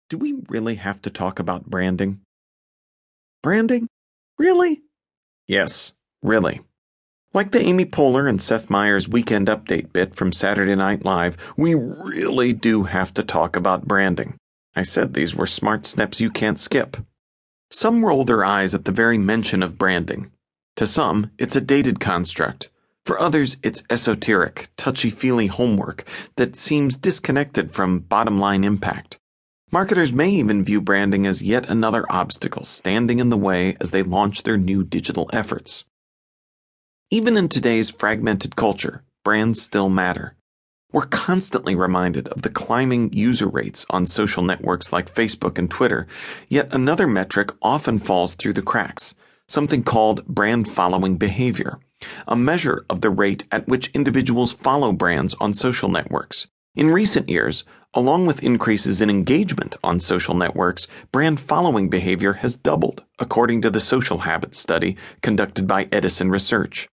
Do we really have to talk about branding? Branding? Really? Yes, really. Like the Amy Poehler and Seth Meyers Weekend Update bit from Saturday Night Live, we really do have to talk about branding. I said these were smart snips you can't skip. Some roll their eyes at the very mention of branding. To some, it's a dated construct. For others, it's esoteric, touchy-feely homework that seems disconnected from bottom-line impact. Marketers may even view branding as yet another obstacle standing in the way as they launch their new digital efforts. Even in today's fragmented culture, brands still matter. We're constantly reminded of the climbing user rates on social networks like Facebook and Twitter, yet another metric often falls through the cracks, something called brand following behavior, a measure of the rate at which individuals follow brands on social networks. In recent years, along with increases in engagement on social networks, brand following behavior has doubled, according to the Social Habits study conducted by Edison Research.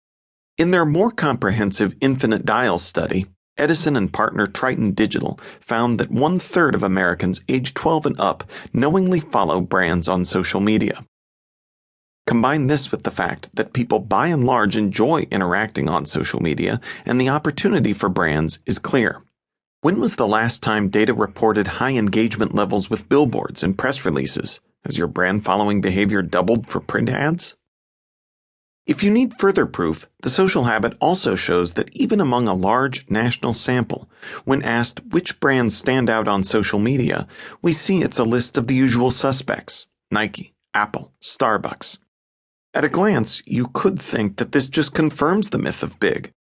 In their more comprehensive Infinite Dials study, Edison and partner Triton Digital found that 1/3 of Americans aged 12 and up knowingly follow brands on social media. Combine this with the fact that people by and large enjoy interacting on social media, and the opportunity for brands is clear. When was the last time data reported high engagement levels with billboards and press releases? Has your brand following behavior doubled for print ads? If you need further proof, the Social Habit also shows that even among a large national sample, when asked which brands stand out on social media, we see it's a list of the usual suspects: Nike, Apple, Starbucks. At a glance, you could think that this just confirms the myth of big.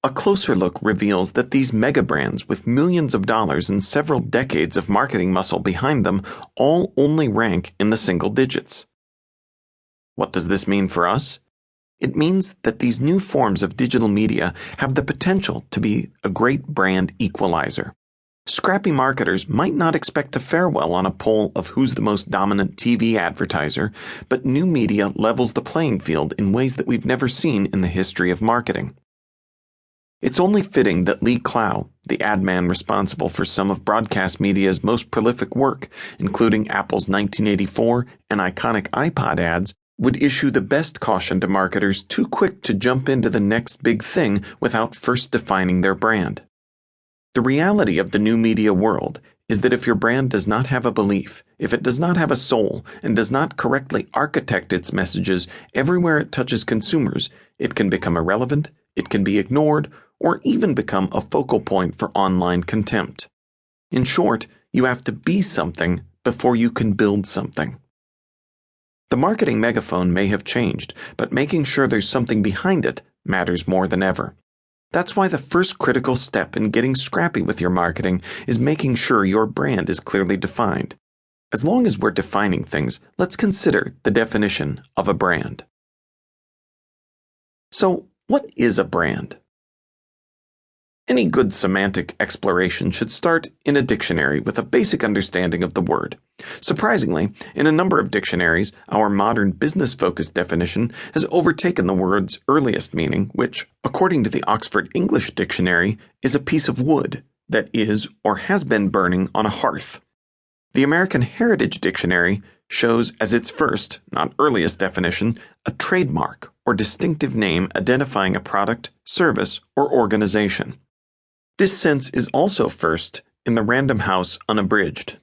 A closer look reveals that these mega brands with millions of dollars and several decades of marketing muscle behind them all only rank in the single digits. What does this mean for us? It means that these new forms of digital media have the potential to be a great brand equalizer. Scrappy marketers might not expect to fare well on a poll of who's the most dominant TV advertiser, but new media levels the playing field in ways that we've never seen in the history of marketing. It's only fitting that Lee Clow, the ad man responsible for some of broadcast media's most prolific work, including Apple's 1984 and iconic iPod ads, would issue the best caution to marketers too quick to jump into the next big thing without first defining their brand. The reality of the new media world is that if your brand does not have a belief, if it does not have a soul, and does not correctly architect its messages everywhere it touches consumers, it can become irrelevant, it can be ignored, or even become a focal point for online contempt. In short, you have to be something before you can build something. The marketing megaphone may have changed, but making sure there's something behind it matters more than ever. That's why the first critical step in getting scrappy with your marketing is making sure your brand is clearly defined. As long as we're defining things, let's consider the definition of a brand. So, what is a brand? Any good semantic exploration should start in a dictionary with a basic understanding of the word. Surprisingly, in a number of dictionaries, our modern business-focused definition has overtaken the word's earliest meaning, which, according to the Oxford English Dictionary, is a piece of wood that is or has been burning on a hearth. The American Heritage Dictionary shows as its first, not earliest definition, a trademark or distinctive name identifying a product, service, or organization. This sense is also first in the Random House Unabridged.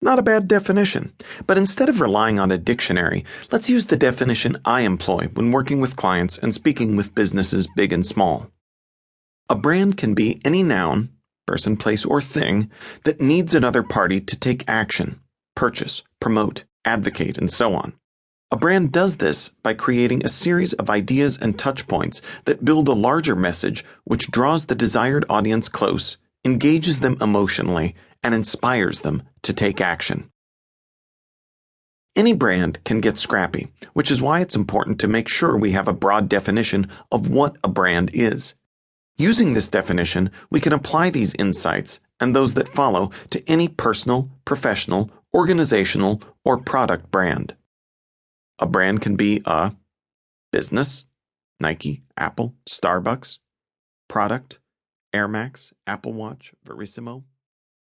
Not a bad definition, but instead of relying on a dictionary, let's use the definition I employ when working with clients and speaking with businesses big and small. A brand can be any noun, person, place, or thing that needs another party to take action, purchase, promote, advocate, and so on. A brand does this by creating a series of ideas and touch points that build a larger message which draws the desired audience close, engages them emotionally, and inspires them to take action. Any brand can get scrappy, which is why it's important to make sure we have a broad definition of what a brand is. Using this definition, we can apply these insights and those that follow to any personal, professional, organizational, or product brand. A brand can be a business, Nike, Apple, Starbucks; product, Air Max, Apple Watch, Verissimo,